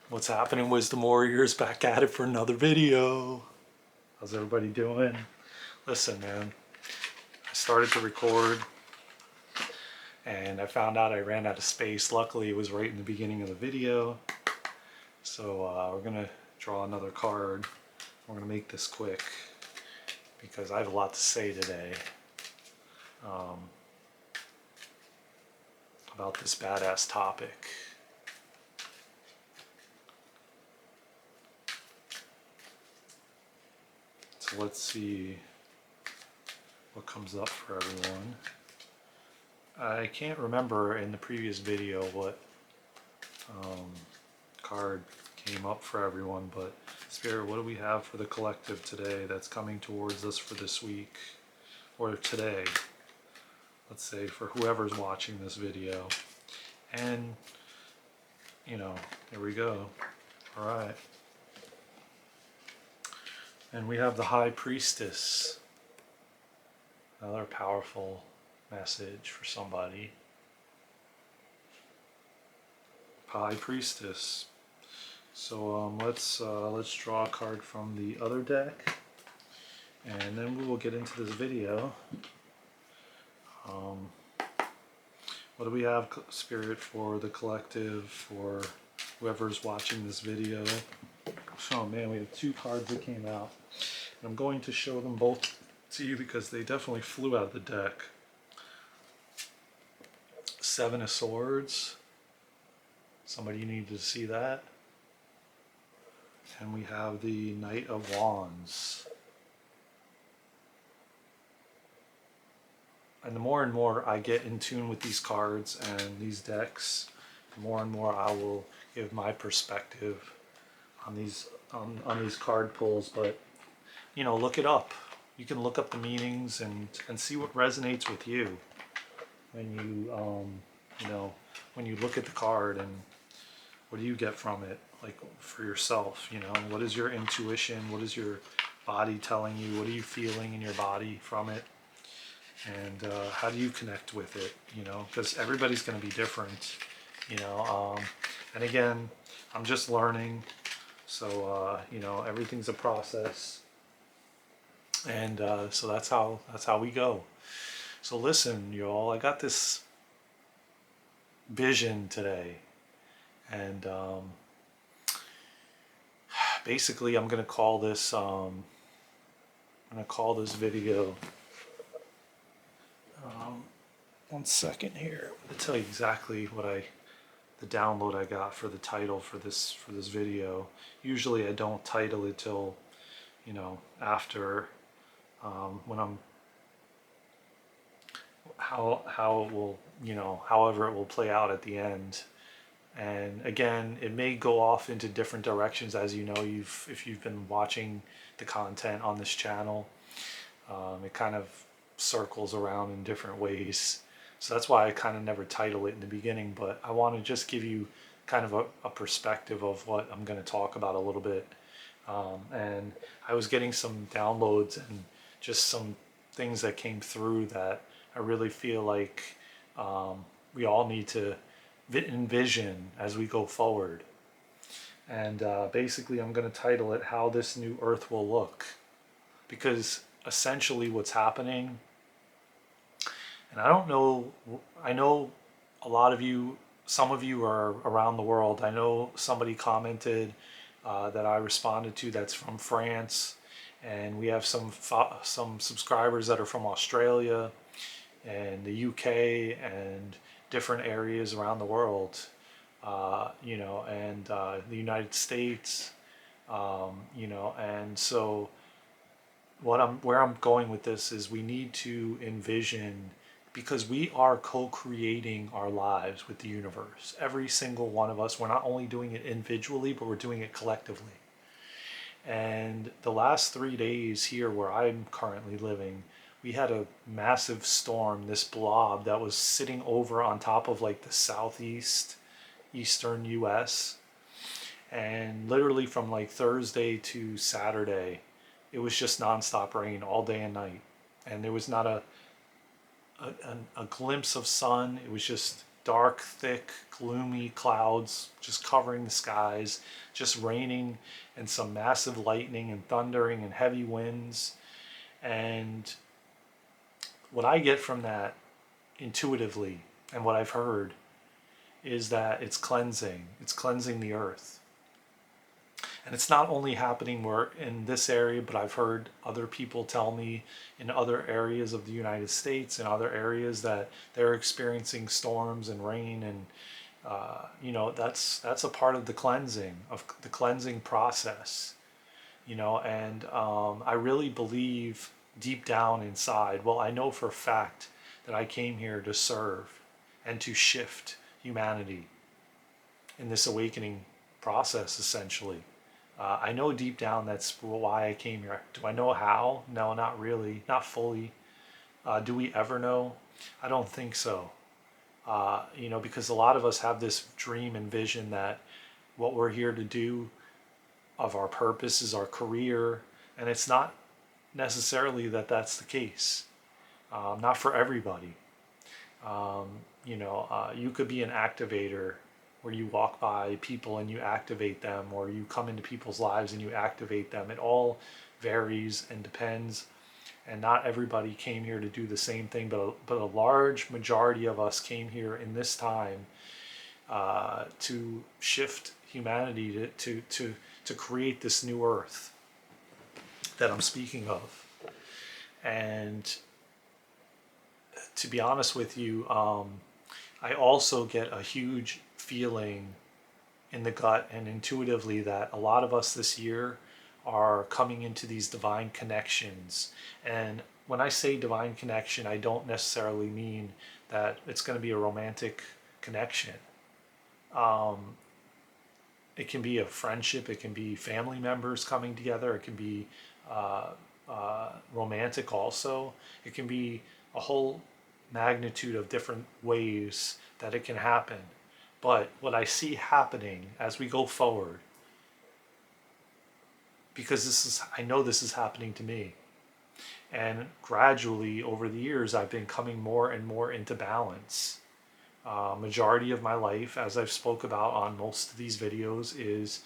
What's happening, Wisdom Warriors? Back at it for another video. How's everybody doing? Listen, man, I started to record and I found out I ran out of space. Luckily, it was right in the beginning of the video. So we're gonna draw another card. We're gonna make this quick because I have a lot to say today about this badass topic. So let's see what comes up for everyone. I can't remember in the previous video what card came up for everyone, but Spirit, what do we have for the collective today that's coming towards us for this week or today? Let's say for whoever's watching this video. And you know, here we go. All right. And we have the High Priestess. Another powerful message for somebody. High Priestess. So let's draw a card from the other deck, and then we will get into this video. What do we have, Spirit, for the collective, for whoever's watching this video? Oh man, we have two cards that came out. And I'm going to show them both to you because they definitely flew out of the deck. Seven of Swords. Somebody needed to see that. And we have the Knight of Wands. And the more and more I get in tune with these cards and these decks, the more and more I will give my perspective on these card pulls. But you know, look it up. You can look up the meanings and see what resonates with you when you know, when you look at the card, and what do you get from it, like for yourself, you know, what is your intuition, what is your body telling you, what are you feeling in your body from it, and how do you connect with it, you know, because everybody's going to be different, you know, and again, I'm just learning, so you know, everything's a process, and so that's how we go. So listen, y'all, I got this vision today, and basically I'm gonna call this video, one second here, I'm gonna tell you exactly what the download I got for the title for this video. Usually I don't title it till, you know, after when I'm how it will, you know, however it will play out at the end. And again, it may go off into different directions, as you know, if you've been watching the content on this channel. It kind of circles around in different ways. So that's why I kind of never title it in the beginning, but I want to just give you kind of a perspective of what I'm going to talk about a little bit. And I was getting some downloads and just some things that came through that I really feel like we all need to envision as we go forward. And basically I'm going to title it How This New Earth Will Look, because essentially what's happening, and I don't know, I know a lot of you, some of you are around the world. I know somebody commented that I responded to that's from France, and we have some subscribers that are from Australia and the UK and different areas around the world, you know, and the United States, you know, and so where I'm going with this is we need to envision, because we are co-creating our lives with the universe. Every single one of us, we're not only doing it individually, but we're doing it collectively. And the last 3 days here where I'm currently living, we had a massive storm, this blob that was sitting over on top of like the eastern US. And literally from like Thursday to Saturday, it was just nonstop rain all day and night. And there was not a glimpse of sun. It was just dark, thick, gloomy clouds just covering the skies, just raining, and some massive lightning and thundering and heavy winds. And what I get from that intuitively, and what I've heard, is that it's cleansing the earth. And it's not only happening where in this area, but I've heard other people tell me in other areas of the United States and other areas that they're experiencing storms and rain, and that's a part of the cleansing process. And I really believe deep down inside. Well, I know for a fact that I came here to serve and to shift humanity in this awakening process, essentially. I know deep down that's why I came here. Do I know how? No, not really, not fully. Do we ever know? I don't think so. Because a lot of us have this dream and vision that what we're here to do of our purpose is our career, and it's not necessarily that that's the case. Not for everybody. You could be an activator where you walk by people and you activate them, or you come into people's lives and you activate them. It all varies and depends, and not everybody came here to do the same thing, but a large majority of us came here in this time to shift humanity, to create this new earth that I'm speaking of. And to be honest with you, I also get a huge feeling in the gut and intuitively that a lot of us this year are coming into these divine connections. And when I say divine connection, I don't necessarily mean that it's going to be a romantic connection. It can be a friendship, it can be family members coming together, it can be romantic also. It can be a whole magnitude of different ways that it can happen. But what I see happening as we go forward, because I know this is happening to me, and gradually over the years I've been coming more and more into balance. Majority of my life, as I've spoke about on most of these videos, is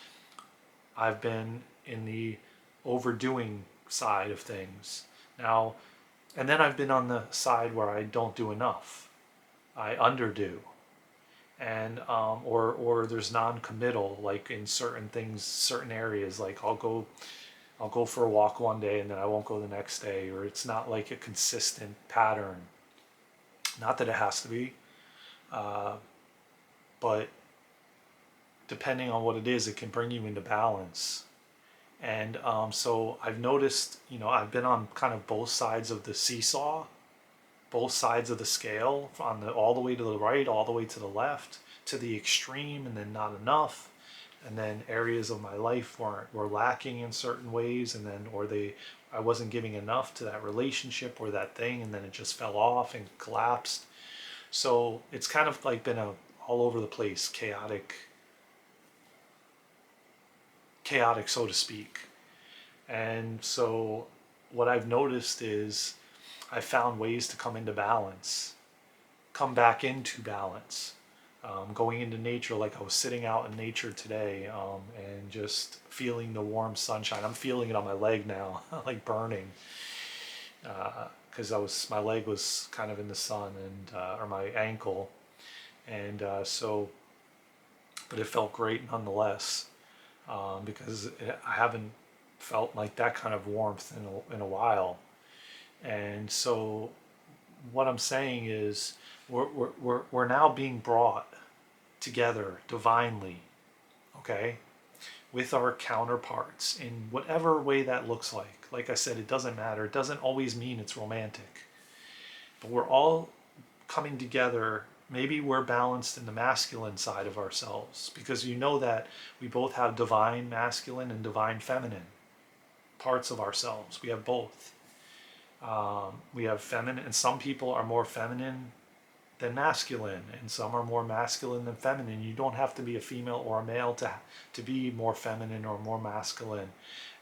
I've been in the overdoing side of things. Now, and then I've been on the side where I don't do enough. I underdo. And or there's non-committal, like in certain things, certain areas, like I'll go for a walk one day and then I won't go the next day, or it's not like a consistent pattern. Not that it has to be, but depending on what it is, it can bring you into balance. And so I've noticed, I've been on kind of both sides of the seesaw, both sides of the scale, all the way to the right, all the way to the left, to the extreme, and then not enough. And then areas of my life were lacking in certain ways, and then I wasn't giving enough to that relationship or that thing, and then it just fell off and collapsed. So it's kind of like been all over the place, chaotic, so to speak. And so what I've noticed is I found ways to come back into balance. Going into nature, like I was sitting out in nature today, and just feeling the warm sunshine. I'm feeling it on my leg now, like burning, because my leg was kind of in the sun, and or my ankle, and but it felt great nonetheless, because I haven't felt like that kind of warmth in a while. And so what I'm saying is we're now being brought together divinely, okay, with our counterparts in whatever way that looks like. Like I said, it doesn't matter. It doesn't always mean it's romantic. But we're all coming together. Maybe we're balanced in the masculine side of ourselves, because that we both have divine masculine and divine feminine parts of ourselves. We have both. We have feminine, and some people are more feminine than masculine, and some are more masculine than feminine. You don't have to be a female or a male to be more feminine or more masculine.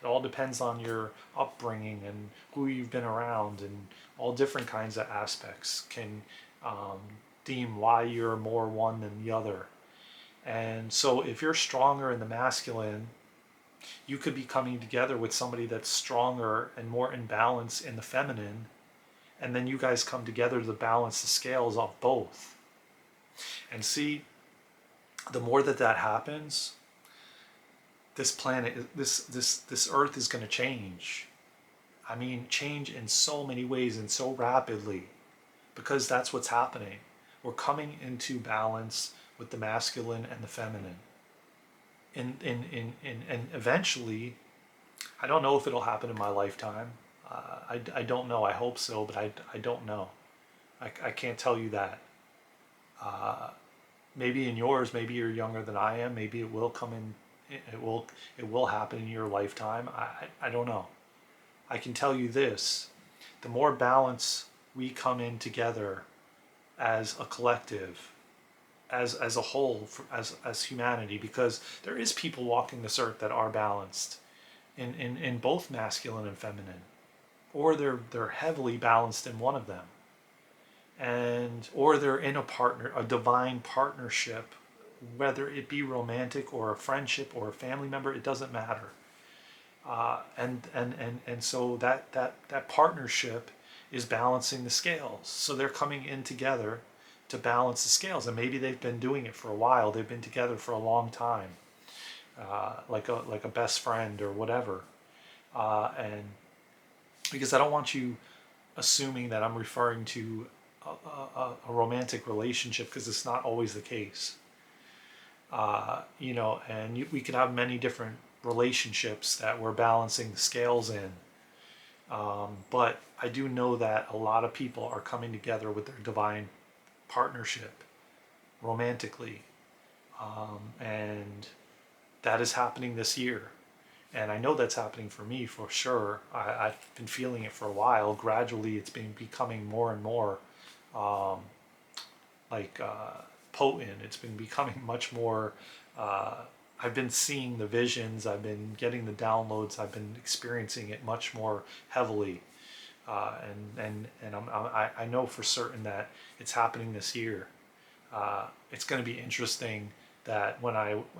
It all depends on your upbringing and who you've been around, and all different kinds of aspects can deem why you're more one than the other. And so if you're stronger in the masculine, you could be coming together with somebody that's stronger and more in balance in the feminine, and then you guys come together to balance the scales of both. And see, the more that that happens, this planet, this earth is going to change. I mean, change in so many ways and so rapidly, because that's what's happening. We're coming into balance with the masculine and the feminine. And eventually, I don't know if it'll happen in my lifetime. I don't know. I hope so, but I don't know. I can't tell you that. Maybe in yours, maybe you're younger than I am. Maybe it will come in. It will happen in your lifetime. I don't know. I can tell you this: the more balance we come in together as a collective, as a whole, as humanity, because there is people walking this earth that are balanced in both masculine and feminine, or they're heavily balanced in one of them, and or they're in a divine partnership, whether it be romantic or a friendship or a family member, it doesn't matter. And so that partnership is balancing the scales. So they're coming in together to balance the scales, and maybe they've been doing it for a while. They've been together for a long time, like a best friend or whatever. And because I don't want you assuming that I'm referring to a romantic relationship, because it's not always the case. And we can have many different relationships that we're balancing the scales in. But I do know that a lot of people are coming together with their divine partnership romantically. And that is happening this year. And I know that's happening for me for sure. I've been feeling it for a while. Gradually, it's been becoming more and more potent. It's been becoming much more. I've been seeing the visions. I've been getting the downloads. I've been experiencing it much more heavily, and I know for certain that it's happening this year. It's going to be interesting that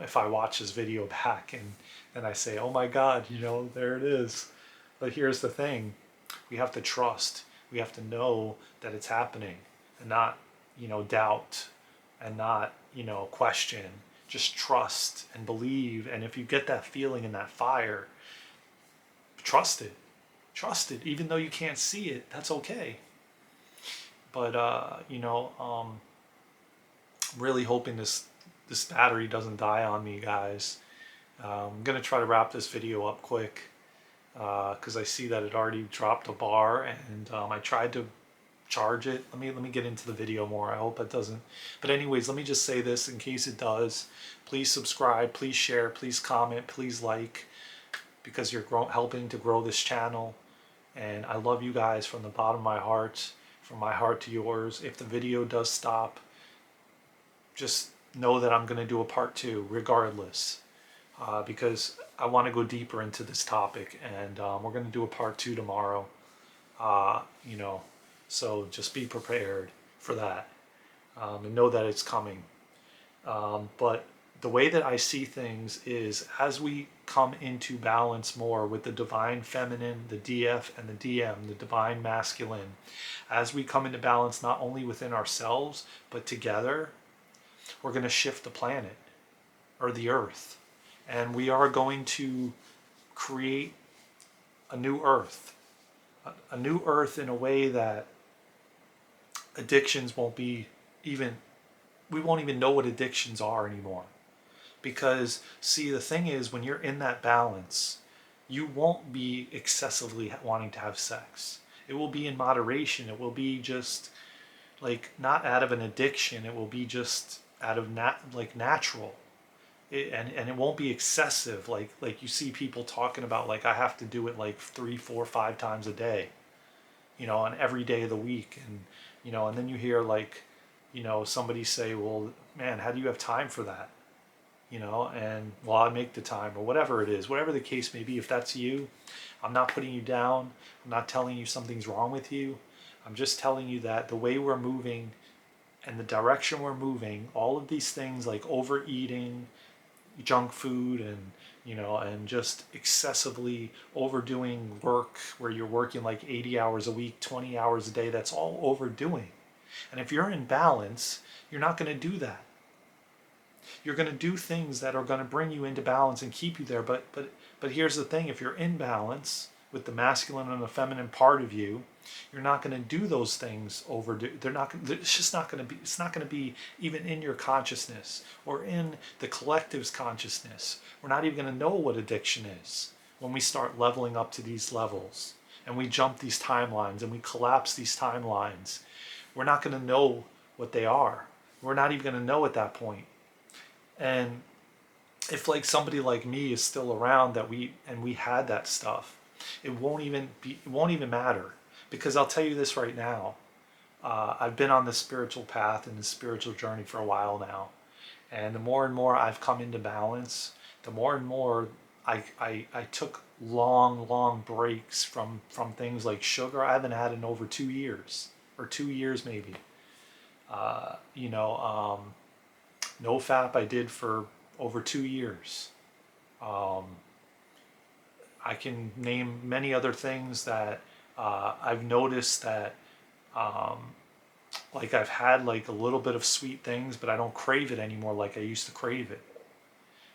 if I watch this video back and I say, oh my God, there it is. But here's the thing: we have to trust. We have to know that it's happening, and not doubt, and not question. Just trust and believe. And if you get that feeling and that fire, trust it. Trust it. Even though you can't see it, that's okay. But, really hoping this battery doesn't die on me, guys. I'm going to try to wrap this video up quick, because I see that it already dropped a bar, and I tried to charge it. Let me get into the video more. I hope it doesn't. But anyways, let me just say this in case it does. Please subscribe, please share, please comment, please like, because you're helping to grow this channel. And I love you guys from the bottom of my heart, from my heart to yours. If the video does stop, just know that I'm going to do a part 2 regardless, because I want to go deeper into this topic, and we're going to do a part 2 tomorrow. So just be prepared for that, and know that it's coming. But the way that I see things is, as we come into balance more with the divine feminine, the DF and the DM, the divine masculine, as we come into balance not only within ourselves, but together, we're going to shift the planet, or the earth. And we are going to create a new earth. A new earth in a way that addictions won't be we won't even know what addictions are anymore. Because, see, the thing is, when you're in that balance, you won't be excessively wanting to have sex. It will be in moderation. It will be just, not out of an addiction. It will be just out of natural. And it won't be excessive. Like you see people talking about, I have to do it 3, 4, 5 times a day, on every day of the week. And, and then you hear somebody say, well, man, how do you have time for that? And well, I make the time, or whatever it is, whatever the case may be. If that's you, I'm not putting you down. I'm not telling you something's wrong with you. I'm just telling you that the way we're moving and the direction we're moving, all of these things like overeating, junk food, and and just excessively overdoing work where you're working like 80 hours a week, 20 hours a day, that's all overdoing. And if you're in balance, you're not going to do that. You're going to do things that are going to bring you into balance and keep you there. But here's the thing: if you're in balance with the masculine and the feminine part of you, you're not going to do those things overdo. They're not. It's just not going to be. It's not going to be even in your consciousness or in the collective's consciousness. We're not even going to know what addiction is when we start leveling up to these levels and we jump these timelines and we collapse these timelines. We're not going to know what they are. We're not even going to know at that point. And if like somebody like me is still around that we had that stuff, it won't even matter, because I'll tell you this right now. I've been on this spiritual path and this spiritual journey for a while now, and the more and more I've come into balance, the more and more I took long breaks from things like sugar. I haven't had in over 2 years, or 2 years maybe. Uh, you know, no fap I did for over 2 years. Um, I can name many other things that I've noticed that, um, like I've had like a little bit of sweet things, but I don't crave it anymore like I used to crave it.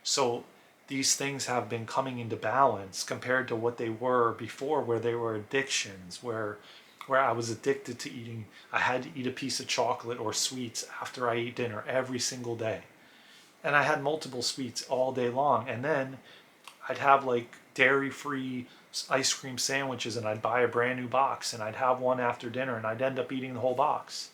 So these things have been coming into balance compared to what they were before, where they were addictions, where I was addicted to eating. I had to eat a piece of chocolate or sweets after I ate dinner every single day. And I had multiple sweets all day long. And then I'd have like dairy-free ice cream sandwiches, and I'd buy a brand new box, and I'd have one after dinner, and I'd end up eating the whole box.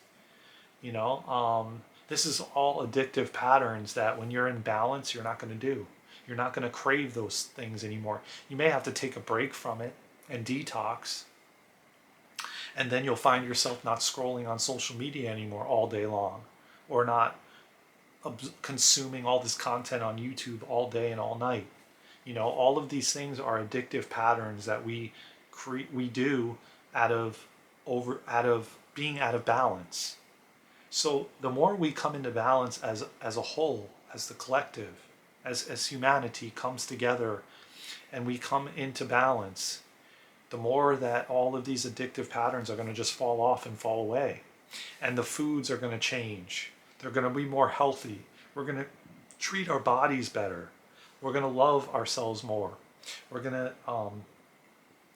You know, this is all addictive patterns that when you're in balance, you're not going to do. You're not going to crave those things anymore. You may have to take a break from it and detox, and then you'll find yourself not scrolling on social media anymore all day long, or not consuming all this content on YouTube all day and all night. You know, all of these things are addictive patterns that we do out of being out of balance. So the more we come into balance as a whole, as the collective, as humanity comes together and we come into balance, the more that all of these addictive patterns are going to just fall off and fall away. And the foods are going to change. They're going to be more healthy. We're going to treat our bodies better. We're going to love ourselves more. We're going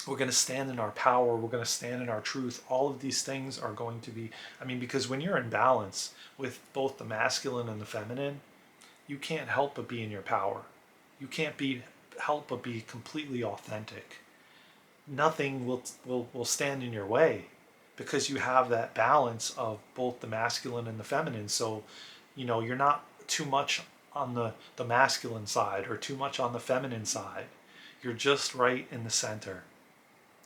to stand in our power. We're going to stand in our truth. All of these things are going to be, because when you're in balance with both the masculine and the feminine, you can't help but be in your power. You can't help but be completely authentic. Nothing will stand in your way, because you have that balance of both the masculine and the feminine. So, you're not too much on the masculine side or too much on the feminine side. You're just right in the center,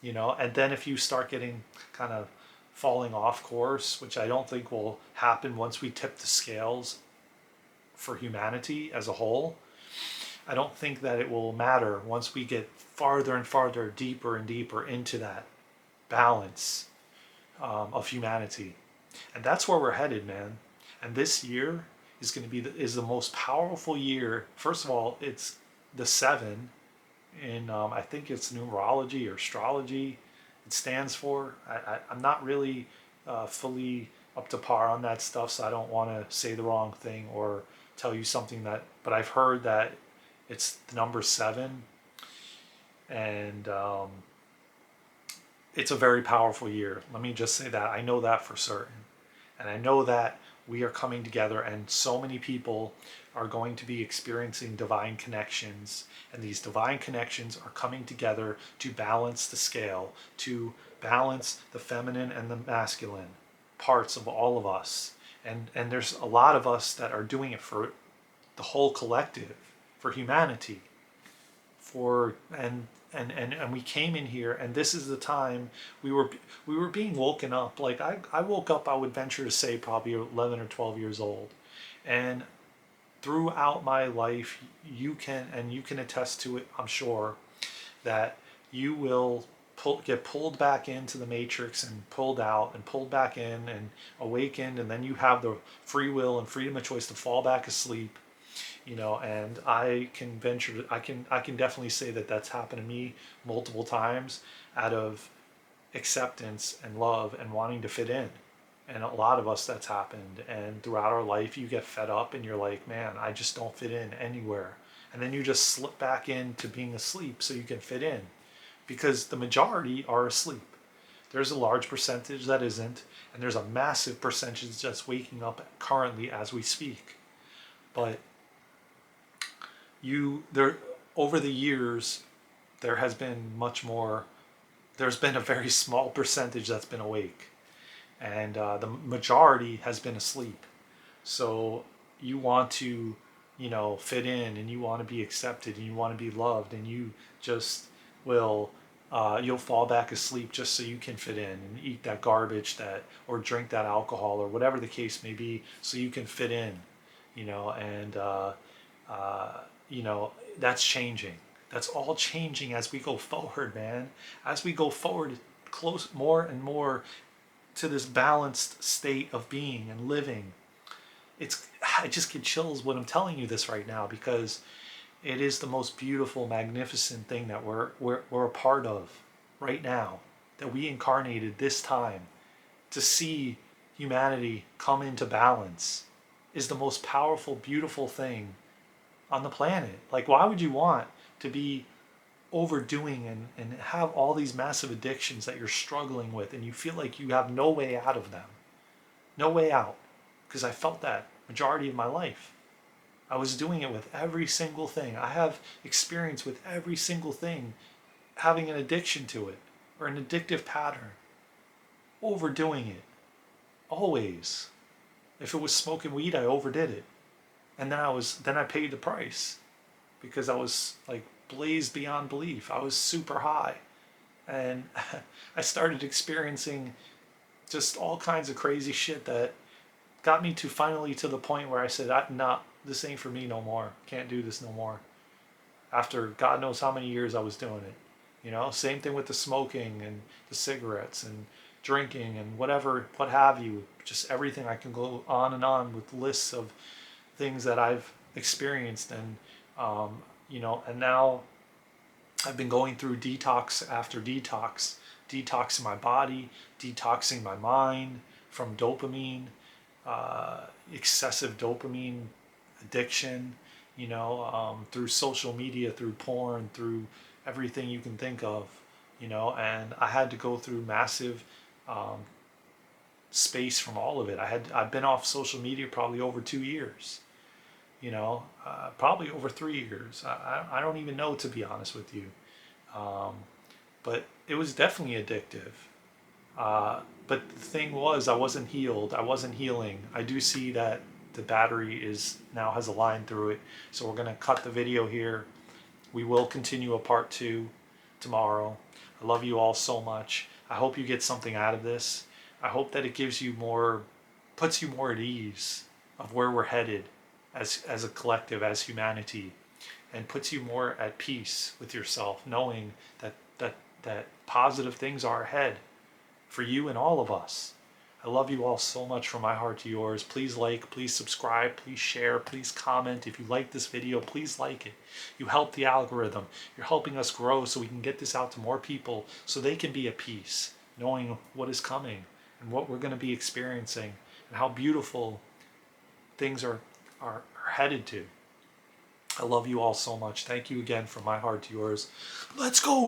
and then if you start getting kind of falling off course, which I don't think will happen once we tip the scales for humanity as a whole, I don't think that it will matter once we get farther and farther, deeper and deeper into that balance of humanity. And that's where we're headed, man. And this year is going to be is the most powerful year. First of all, it's the 7 in I think it's numerology or astrology. It stands for. I'm not really fully up to par on that stuff, so I don't want to say the wrong thing or tell you something but I've heard that it's the number 7, and it's a very powerful year. Let me just say that. I know that for certain. And I know that we are coming together, and so many people are going to be experiencing divine connections. And these divine connections are coming together to balance the scale, to balance the feminine and the masculine parts of all of us. And there's a lot of us that are doing it for the whole collective, for humanity, and we came in here, and this is the time we were being woken up. Like I woke up, I would venture to say, probably 11 or 12 years old, and throughout my life, you can attest to it, I'm sure, that you will get pulled back into the matrix and pulled out and pulled back in and awakened, and then you have the free will and freedom of choice to fall back asleep. And I can I can definitely say that that's happened to me multiple times, out of acceptance and love and wanting to fit in. And a lot of us, that's happened. And throughout our life, you get fed up and you're like, man, I just don't fit in anywhere. And then you just slip back into being asleep so you can fit in, because the majority are asleep. There's a large percentage that isn't, and there's a massive percentage that's waking up currently as we speak. But there, over the years, there has been much more. There's been a very small percentage that's been awake, and the majority has been asleep. So you want to, fit in, and you want to be accepted, and you want to be loved, and you just will, you'll fall back asleep just so you can fit in and eat that garbage, or drink that alcohol, or whatever the case may be, so you can fit in, and that's changing. That's all changing as we go forward, man. As we go forward, close more and more to this balanced state of being and living. I just get chills when I'm telling you this right now, because it is the most beautiful, magnificent thing that we're a part of right now, that we incarnated this time to see humanity come into balance, is the most powerful, beautiful thing on the planet. Like, why would you want to be overdoing and have all these massive addictions that you're struggling with, and you feel like you have no way out of them? No way out. Because I felt that majority of my life. I was doing it with every single thing. I have experience with every single thing, having an addiction to it, or an addictive pattern. Overdoing it. Always. If it was smoking weed, I overdid it. And then I paid the price, because I was like blazed beyond belief. I was super high. And I started experiencing just all kinds of crazy shit that got me to finally to the point where I said, this ain't for me no more. Can't do this no more. After God knows how many years I was doing it. Same thing with the smoking and the cigarettes and drinking and whatever, what have you. Just everything. I can go on and on with lists of things that I've experienced. And, and now I've been going through detox after detox, detoxing my body, detoxing my mind from dopamine, excessive dopamine addiction, through social media, through porn, through everything you can think of, and I had to go through massive space from all of it. I've been off social media probably over 2 years, probably over 3 years. I don't even know, to be honest with you. But it was definitely addictive. But the thing was, I wasn't healed. I wasn't healing. I do see that the battery now has a line through it. So we're going to cut the video here. We will continue a part 2 tomorrow. I love you all so much. I hope you get something out of this. I hope that it puts you more at ease of where we're headed as a collective, as humanity, and puts you more at peace with yourself, knowing that positive things are ahead for you and all of us. I love you all so much, from my heart to yours. Please like, please subscribe, please share, please comment. If you like this video, please like it. You help the algorithm. You're helping us grow so we can get this out to more people, so they can be at peace, knowing what is coming and what we're going to be experiencing and how beautiful things are headed to. I love you all so much. Thank you again, from my heart to yours. Let's go!